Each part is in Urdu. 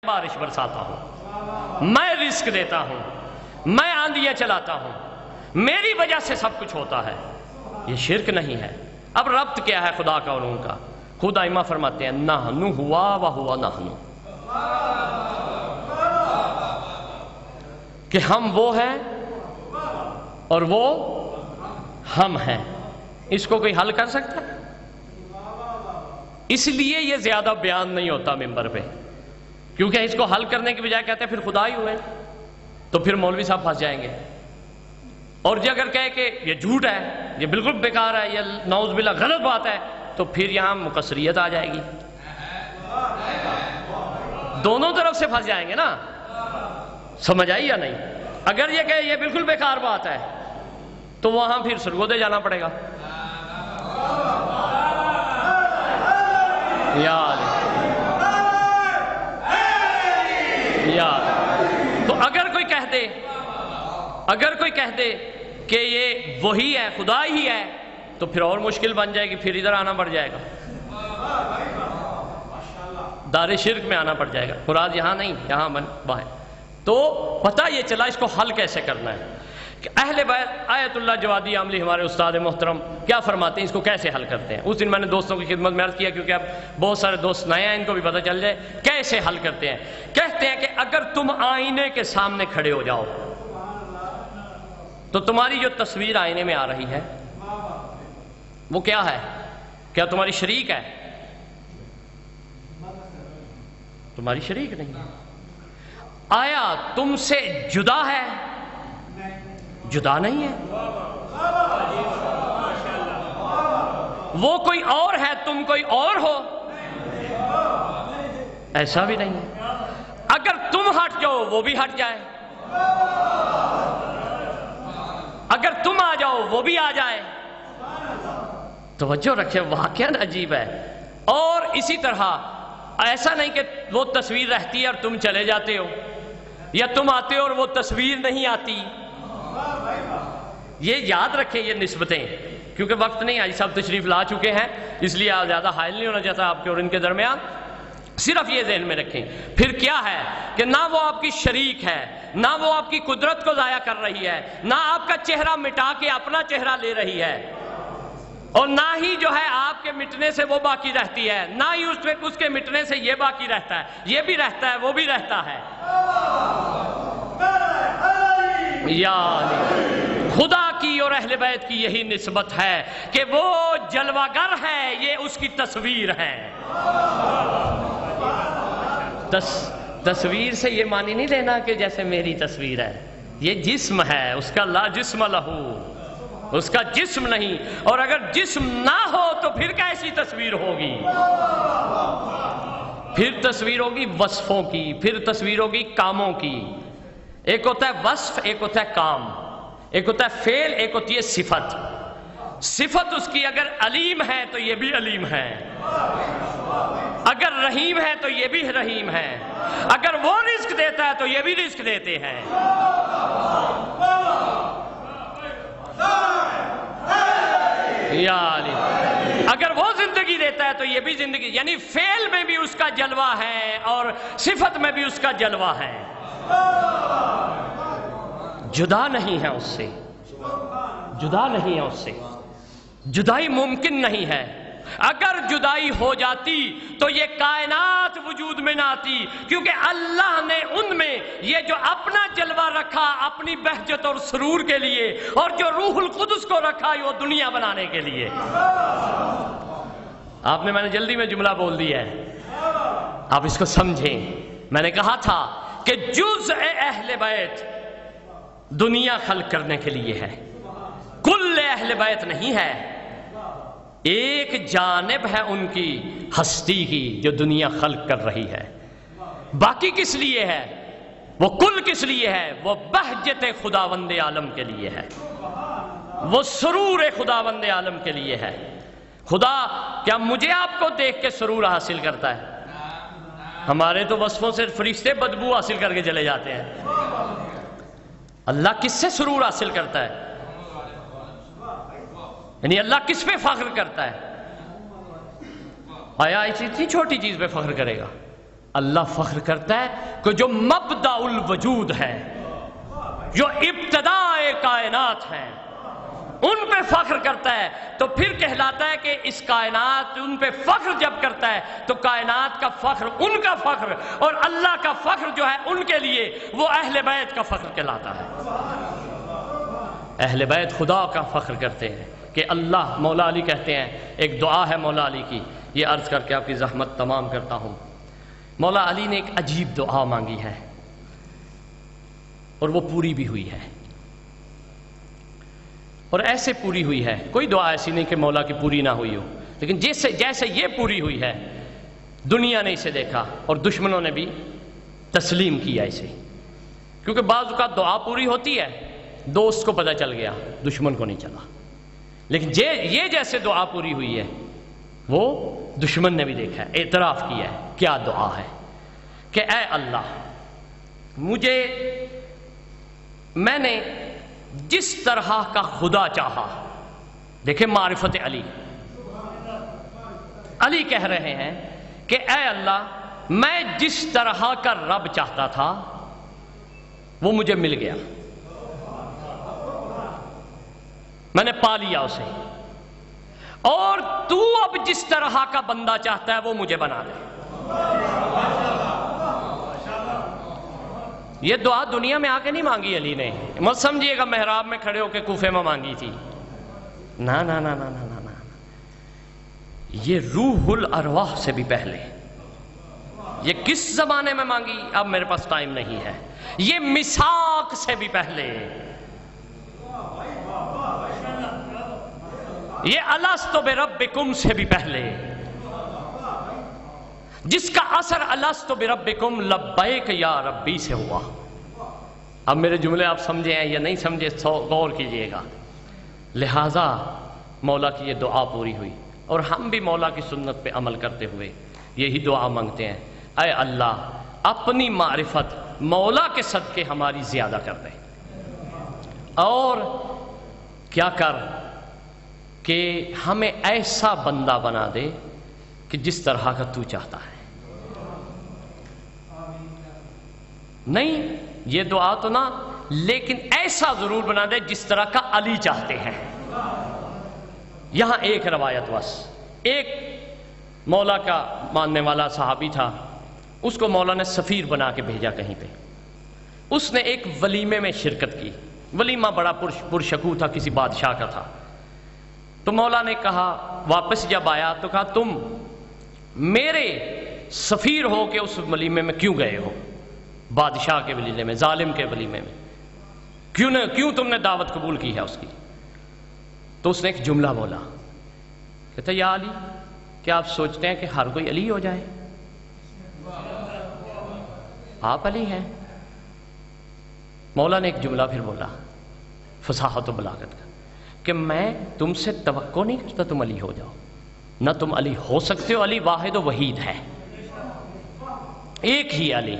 بارش برساتا ہوں، میں رزق دیتا ہوں، میں آندھیاں چلاتا ہوں، میری وجہ سے سب کچھ ہوتا ہے. یہ شرک نہیں ہے. اب ربط کیا ہے خدا کا اور ان کا؟ خود ائمہ فرماتے ہیں نحن ہوا و ہوا نحن، کہ ہم وہ ہیں اور وہ ہم ہیں. اس کو کوئی حل کر سکتا ہے؟ اس لیے یہ زیادہ بیان نہیں ہوتا ممبر پہ، کیونکہ اس کو حل کرنے کی بجائے کہتے ہیں پھر خدا ہی ہوئے، تو پھر مولوی صاحب پھنس جائیں گے. اور جو اگر کہے کہ یہ جھوٹ ہے، یہ بالکل بیکار ہے، یہ نعوذ باللہ غلط بات ہے، تو پھر یہاں مقصریت آ جائے گی. دونوں طرف سے پھنس جائیں گے نا. سمجھ آئی یا نہیں؟ اگر یہ کہے یہ بالکل بیکار بات ہے تو وہاں پھر سرگودے جانا پڑے گا. یاد تو اگر کوئی کہہ دے کہ یہ وہی ہے، خدا ہی ہے، تو پھر اور مشکل بن جائے گی، پھر ادھر آنا پڑ جائے گا، دار شرک میں آنا پڑ جائے گا. مراد یہاں نہیں، یہاں باہر. تو پتہ یہ چلا اس کو حل کیسے کرنا ہے. کہ اہل بیت آیت اللہ جوادی عاملی ہمارے استاد محترم کیا فرماتے ہیں، اس کو کیسے حل کرتے ہیں. اس دن میں نے دوستوں کی خدمت میں عرض کیا، کیونکہ اب بہت سارے دوست نئے ہیں، ان کو بھی پتہ چل جائے کیسے حل کرتے ہیں. کہتے ہیں کہ اگر تم آئینے کے سامنے کھڑے ہو جاؤ تو تمہاری جو تصویر آئینے میں آ رہی ہے وہ کیا ہے؟ کیا تمہاری شریک ہے؟ تمہاری شریک نہیں ہے. آیا تم سے جدا ہے؟ جدا نہیں ہے. وہ کوئی اور ہے، تم کوئی اور ہو؟ ایسا بھی نہیں ہے. اگر تم ہٹ جاؤ وہ بھی ہٹ جائے، اگر تم آ جاؤ وہ بھی آ جائے. توجہ رکھیں، واقعہ عجیب ہے. اور اسی طرح ایسا نہیں کہ وہ تصویر رہتی ہے اور تم چلے جاتے ہو، یا تم آتے ہو اور وہ تصویر نہیں آتی. یہ یاد رکھیں یہ نسبتیں، کیونکہ وقت نہیں، آج صاحب تشریف لا چکے ہیں، اس لیے زیادہ حائل نہیں ہونا چاہتا آپ کے اور ان کے درمیان. صرف یہ ذہن میں رکھیں. پھر کیا ہے کہ نہ وہ آپ کی شریک ہے، نہ وہ آپ کی قدرت کو ضائع کر رہی ہے، نہ آپ کا چہرہ مٹا کے اپنا چہرہ لے رہی ہے، اور نہ ہی جو ہے آپ کے مٹنے سے وہ باقی رہتی ہے، نہ ہی اس کے مٹنے سے یہ باقی رہتا ہے. یہ بھی رہتا ہے، وہ بھی رہتا ہے. یعنی خدا کی اور اہل بیت کی یہی نسبت ہے کہ وہ جلوہ گر ہے، یہ اس کی تصویر ہے. تصویر سے یہ معنی نہیں لینا کہ جیسے میری تصویر ہے. یہ جسم ہے، اس کا لا جسم لہو، اس کا جسم نہیں. اور اگر جسم نہ ہو تو پھر کیسی تصویر ہوگی؟ پھر تصویر ہوگی وصفوں کی، پھر تصویر ہوگی کاموں کی. ایک ہوتا ہے وصف، ایک ہوتا ہے کام، ایک ہوتا ہے فعل، ایک ہوتی ہے صفت. صفت اس کی اگر علیم ہے تو یہ بھی علیم ہے، اگر رحیم ہے تو یہ بھی رحیم ہے، اگر وہ رزق دیتا ہے تو یہ بھی رزق دیتے ہیں. یا علی، اگر وہ زندگی دیتا ہے تو یہ بھی زندگی، یعنی فعل میں بھی اس کا جلوہ ہے اور صفت میں بھی اس کا جلوہ ہے. جدا نہیں ہے اس سے، جدا نہیں ہے اس سے، جدائی ممکن نہیں ہے. اگر جدائی ہو جاتی تو یہ کائنات وجود میں نہ آتی، کیونکہ اللہ نے ان میں یہ جو اپنا جلوہ رکھا اپنی بہجت اور سرور کے لیے، اور جو روح القدس کو رکھا وہ دنیا بنانے کے لیے. آپ نے، میں نے جلدی میں جملہ بول دیا ہے، آپ اس کو سمجھیں. میں نے کہا تھا کہ جزء اہل بیت دنیا خلق کرنے کے لیے ہے، کل اہل بیت نہیں ہے. ایک جانب ہے ان کی ہستی کی جو دنیا خلق کر رہی ہے. باقی کس لیے ہے؟ وہ کل کس لیے ہے؟ وہ بہجت خداوند عالم کے لیے ہے، وہ سرور خداوند عالم کے لیے ہے. خدا کیا مجھے آپ کو دیکھ کے سرور حاصل کرتا ہے؟ ہمارے تو وصفوں سے فرشتے بدبو حاصل کر کے چلے جاتے ہیں. اللہ کس سے سرور حاصل کرتا ہے؟ یعنی اللہ کس پہ فخر کرتا ہے؟ آیا اتنی چھوٹی چیز پہ فخر کرے گا؟ اللہ فخر کرتا ہے کہ جو مبدأ الوجود ہے، جو ابتداء کائنات ہے، ان پہ فخر کرتا ہے، تو پھر کہلاتا ہے کہ اس کائنات ان پہ فخر جب کرتا ہے تو کائنات کا فخر ان کا فخر، اور اللہ کا فخر جو ہے ان کے لیے وہ اہل بیت کا فخر کہلاتا ہے۔ اہل بیت خدا کا فخر کرتے ہیں کہ اللہ، مولا علی کہتے ہیں، ایک دعا ہے مولا علی کی، یہ عرض کر کے آپ کی زحمت تمام کرتا ہوں۔ مولا علی نے ایک عجیب دعا مانگی ہے اور وہ پوری بھی ہوئی ہے، اور ایسے پوری ہوئی ہے، کوئی دعا ایسی نہیں کہ مولا کی پوری نہ ہوئی ہو، لیکن جیسے یہ پوری ہوئی ہے، دنیا نے اسے دیکھا اور دشمنوں نے بھی تسلیم کیا اسے، کیونکہ بعض اوقات دعا پوری ہوتی ہے، دوست کو پتہ چل گیا، دشمن کو نہیں چلا، لیکن یہ جیسے دعا پوری ہوئی ہے وہ دشمن نے بھی دیکھا ہے، اعتراف کیا ہے۔ کیا دعا ہے کہ اے اللہ، میں نے جس طرح کا خدا چاہا، دیکھیں معرفت علی کہہ رہے ہیں کہ اے اللہ، میں جس طرح کا رب چاہتا تھا وہ مجھے مل گیا، میں نے پا لیا اسے، اور تو اب جس طرح کا بندہ چاہتا ہے وہ مجھے بنا دے۔ یہ دعا دنیا میں آ کے نہیں مانگی علی نے، مت سمجھیے گا محراب میں کھڑے ہو کے کوفے میں مانگی تھی، نا نا نا نا نا نا، یہ روح الارواح سے بھی پہلے۔ یہ کس زمانے میں مانگی اب میرے پاس ٹائم نہیں ہے، یہ میثاق سے بھی پہلے، یہ الست بربکم سے بھی پہلے، جس کا اثر الست بربکم لبیک یا ربی سے ہوا۔ اب میرے جملے آپ سمجھے ہیں یا نہیں سمجھے، غور کیجئے گا۔ لہٰذا مولا کی یہ دعا پوری ہوئی، اور ہم بھی مولا کی سنت پہ عمل کرتے ہوئے یہی دعا مانگتے ہیں، اے اللہ اپنی معرفت مولا کے صدقے ہماری زیادہ کر دے، اور کیا کر کہ ہمیں ایسا بندہ بنا دے کہ جس طرح کا تو چاہتا ہے۔ نہیں یہ دعا تو نہ، لیکن ایسا ضرور بنا دے جس طرح کا علی چاہتے ہیں۔ یہاں ایک روایت بس، ایک مولا کا ماننے والا صحابی تھا، اس کو مولا نے سفیر بنا کے بھیجا کہیں پہ، اس نے ایک ولیمے میں شرکت کی، ولیمہ بڑا پرشکو تھا، کسی بادشاہ کا تھا، تو مولا نے کہا، واپس جب آیا تو کہا تم میرے سفیر ہو کے اس ولیمے میں کیوں گئے ہو، بادشاہ کے ولیمے میں، ظالم کے ولیمے میں کیوں تم نے دعوت قبول کی ہے اس کی؟ تو اس نے ایک جملہ بولا، کہتا یا علی، کیا آپ سوچتے ہیں کہ ہر کوئی علی ہو جائے؟ آپ علی ہیں؟ مولا نے ایک جملہ پھر بولا، فصاحت و بلاغت کا، کہ میں تم سے توقع نہیں کرتا تم علی ہو جاؤ، نہ تم علی ہو سکتے ہو، علی واحد و وحید ہے، ایک ہی علی،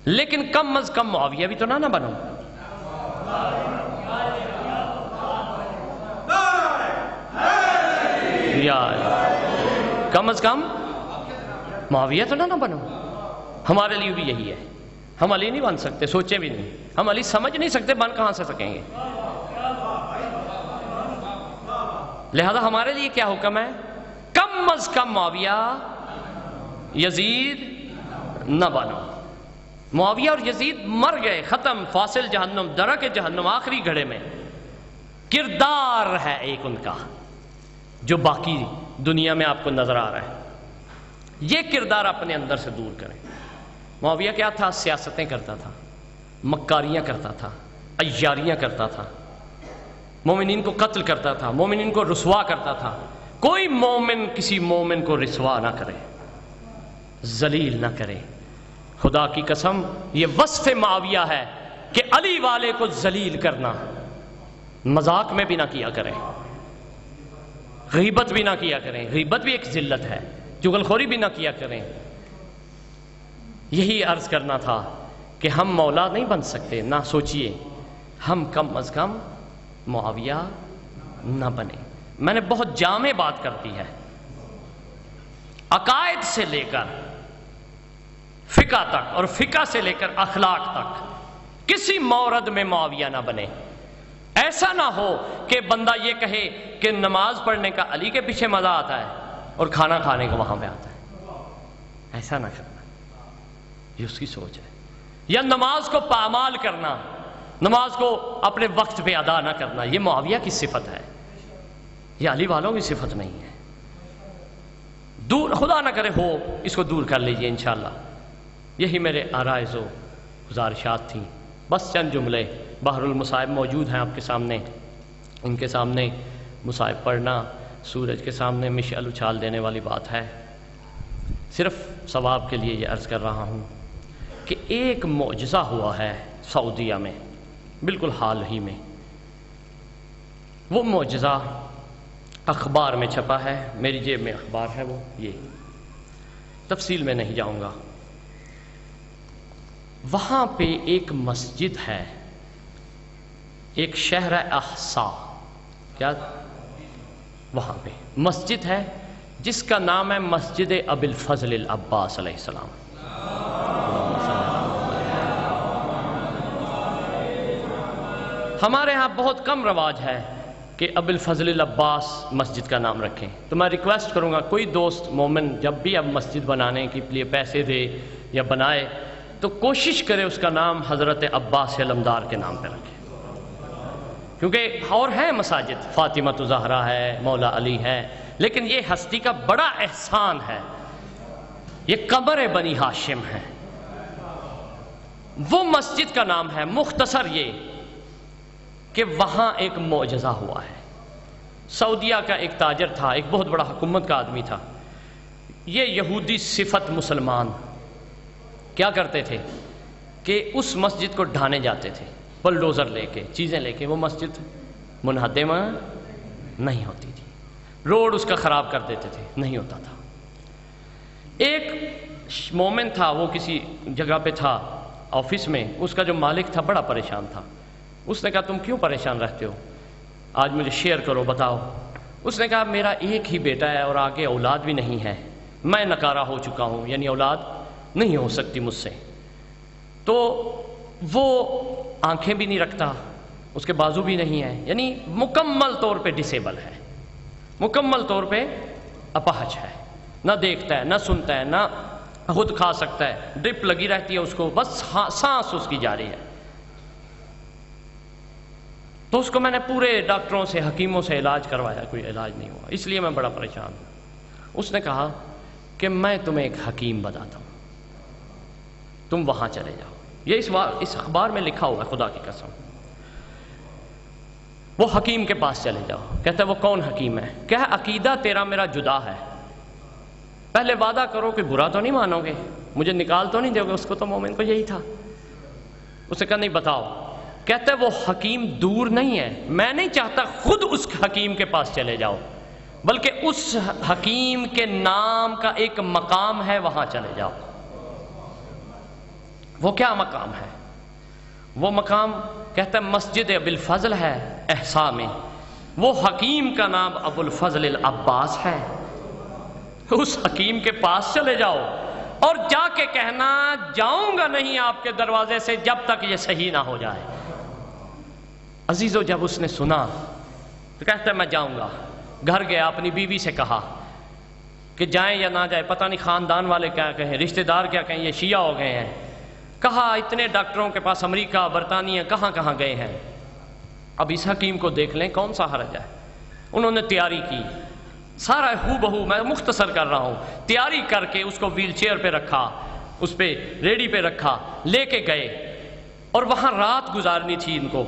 لیکن کم از کم معاویہ بھی تو نہ بنو۔ کم از کم معاویہ تو نہ بنو۔ ہمارے لیے بھی یہی ہے، ہم علی نہیں بن سکتے، سوچے بھی نہیں، ہم علی سمجھ نہیں سکتے، بن کہاں سے سکیں گے؟ لہذا ہمارے لیے کیا حکم ہے؟ کم از کم معاویہ یزید نہ بنو۔ معاویہ اور یزید مر گئے، ختم، فاصل جہنم، درک جہنم، آخری گھڑے میں۔ کردار ہے ایک ان کا جو باقی دنیا میں آپ کو نظر آ رہا ہے، یہ کردار اپنے اندر سے دور کریں۔ معاویہ کیا تھا؟ سیاستیں کرتا تھا، مکاریاں کرتا تھا، عیاریاں کرتا تھا، مومنین کو قتل کرتا تھا، مومنین کو رسوا کرتا تھا۔ کوئی مومن کسی مومن کو رسوا نہ کرے، ذلیل نہ کرے۔ خدا کی قسم یہ وصف معاویہ ہے کہ علی والے کو ذلیل کرنا، مذاق میں بھی نہ کیا کریں، غیبت بھی نہ کیا کریں، غیبت بھی ایک ذلت ہے، چغلخوری بھی نہ کیا کریں۔ یہی عرض کرنا تھا کہ ہم مولا نہیں بن سکتے، نہ سوچئے، ہم کم از کم معاویہ نہ بنے۔ میں نے بہت جامع بات کر دی ہے، عقائد سے لے کر فقہ تک اور فقہ سے لے کر اخلاق تک کسی مورد میں معاویہ نہ بنے. ایسا نہ ہو کہ بندہ یہ کہے کہ نماز پڑھنے کا علی کے پیچھے مزہ آتا ہے اور کھانا کھانے کا وہاں پہ آتا ہے. ایسا نہ کرنا، یہ اس کی سوچ ہے. یا نماز کو پامال کرنا، نماز کو اپنے وقت پہ ادا نہ کرنا، یہ معاویہ کی صفت ہے، یہ علی والوں کی صفت نہیں ہے. دور خدا نہ کرے ہو، اس کو دور کر لیجئے انشاءاللہ. یہی میرے آرائز و گزارشات تھیں. بس چند جملے. بحر المصائب موجود ہیں آپ کے سامنے، ان کے سامنے مصائب پڑھنا سورج کے سامنے مشعل اچھال دینے والی بات ہے. صرف ثواب کے لیے یہ عرض کر رہا ہوں کہ ایک معجزہ ہوا ہے سعودیہ میں بالکل حال ہی میں. وہ معجزہ اخبار میں چھپا ہے، میری جیب میں اخبار ہے، وہ یہ تفصیل میں نہیں جاؤں گا. وہاں پہ ایک مسجد ہے، ایک شہر احسا، کیا وہاں پہ مسجد ہے جس کا نام ہے مسجد ابی الفضل العباس علیہ السلام. ہمارے ہاں بہت کم رواج ہے کہ ابی الفضل العباس مسجد کا نام رکھیں. تو میں ریکویسٹ کروں گا کوئی دوست مومن جب بھی اب مسجد بنانے کے لیے پیسے دے یا بنائے تو کوشش کرے اس کا نام حضرت عباس علمدار کے نام پہ رکھے. کیونکہ اور ہیں مساجد، فاطمہ زہرا ہے، مولا علی ہے، لیکن یہ ہستی کا بڑا احسان ہے. یہ قبر بنی ہاشم ہے. وہ مسجد کا نام ہے. مختصر یہ کہ وہاں ایک معجزہ ہوا ہے. سعودیہ کا ایک تاجر تھا، ایک بہت بڑا حکومت کا آدمی تھا. یہ یہودی صفت مسلمان کیا کرتے تھے کہ اس مسجد کو ڈھانے جاتے تھے بلڈوزر لے کے، چیزیں لے کے. وہ مسجد منہدم نہیں ہوتی تھی، روڈ اس کا خراب کر دیتے تھے، نہیں ہوتا تھا. ایک مومن تھا، وہ کسی جگہ پہ تھا آفس میں، اس کا جو مالک تھا بڑا پریشان تھا. اس نے کہا تم کیوں پریشان رہتے ہو، آج مجھے شیئر کرو، بتاؤ. اس نے کہا میرا ایک ہی بیٹا ہے اور آگے اولاد بھی نہیں ہے، میں نکارہ ہو چکا ہوں، یعنی اولاد نہیں ہو سکتی مجھ سے. تو وہ آنکھیں بھی نہیں رکھتا، اس کے بازو بھی نہیں ہے، یعنی مکمل طور پہ ڈسیبل ہے، مکمل طور پہ اپاہج ہے. نہ دیکھتا ہے، نہ سنتا ہے، نہ خود کھا سکتا ہے، ڈرپ لگی رہتی ہے اس کو، بس سانس اس کی جاری ہے. تو اس کو میں نے پورے ڈاکٹروں سے، حکیموں سے علاج کروایا، کوئی علاج نہیں ہوا. اس لیے میں بڑا پریشان ہوں. اس نے کہا کہ میں تمہیں ایک حکیم بتاتا ہوں، تم وہاں چلے جاؤ. یہ اس اخبار میں لکھا ہوا ہے، خدا کی قسم. وہ حکیم کے پاس چلے جاؤ. کہتا ہے وہ کون حکیم ہے؟ کہ عقیدہ تیرا میرا جدا ہے، پہلے وعدہ کرو کہ برا تو نہیں مانو گے، مجھے نکال تو نہیں دو گے. اس کو تو مومن کو یہی تھا. اس نے کہا نہیں بتاؤ. کہتا ہے وہ حکیم دور نہیں ہے، میں نہیں چاہتا خود اس حکیم کے پاس چلے جاؤ، بلکہ اس حکیم کے نام کا ایک مقام ہے، وہاں چلے جاؤ. وہ کیا مقام ہے؟ وہ مقام کہتا ہے مسجد ابی الفضل ہے احسا میں. وہ حکیم کا نام ابو الفضل العباس ہے. اس حکیم کے پاس چلے جاؤ اور جا کے کہنا جاؤں گا نہیں آپ کے دروازے سے جب تک یہ صحیح نہ ہو جائے. عزیزو جب اس نے سنا تو کہتا ہے میں جاؤں گا. گھر گیا، اپنی بیوی سے کہا کہ جائیں یا نہ جائیں، پتہ نہیں خاندان والے کیا کہیں، رشتہ دار کیا کہیں، یہ شیعہ ہو گئے ہیں. کہا اتنے ڈاکٹروں کے پاس، امریکہ، برطانیہ، کہاں کہاں گئے ہیں، اب اس حکیم کو دیکھ لیں، کون سا حرج ہے. انہوں نے تیاری کی، سارا ہو بہو، میں مختصر کر رہا ہوں، تیاری کر کے اس کو ویل چیئر پہ رکھا، اس پہ ریڈی پہ رکھا، لے کے گئے اور وہاں رات گزارنی تھی ان کو.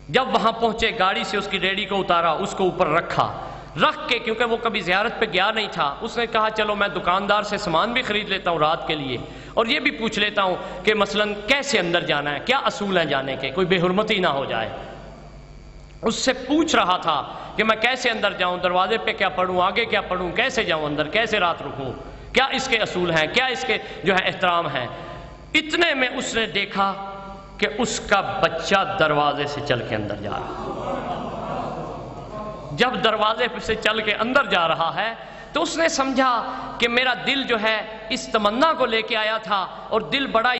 جب وہاں پہنچے گاڑی سے اس کی ریڈی کو اتارا، اس کو اوپر رکھا، رکھ کے کیونکہ وہ کبھی زیارت پہ گیا نہیں تھا، اس نے کہا چلو میں دکاندار سے سامان بھی خرید لیتا ہوں رات کے لیے، اور یہ بھی پوچھ لیتا ہوں کہ مثلاً کیسے اندر جانا ہے، کیا اصول ہیں جانے کے، کوئی بے حرمتی نہ ہو جائے. اس سے پوچھ رہا تھا کہ میں کیسے اندر جاؤں، دروازے پہ کیا پڑھوں، آگے کیا پڑھوں، کیسے جاؤں اندر، کیسے رات رکوں، کیا اس کے اصول ہیں، کیا اس کے جو ہے احترام ہیں. اتنے میں اس نے دیکھا کہ اس کا بچہ دروازے سے چل کے اندر جا رہا. جب دروازے سے چل کے اندر جا رہا ہے تو اس نے سمجھا کہ میرا دل جو ہے اس تمنا کو لے کے آیا تھا اور دل بڑا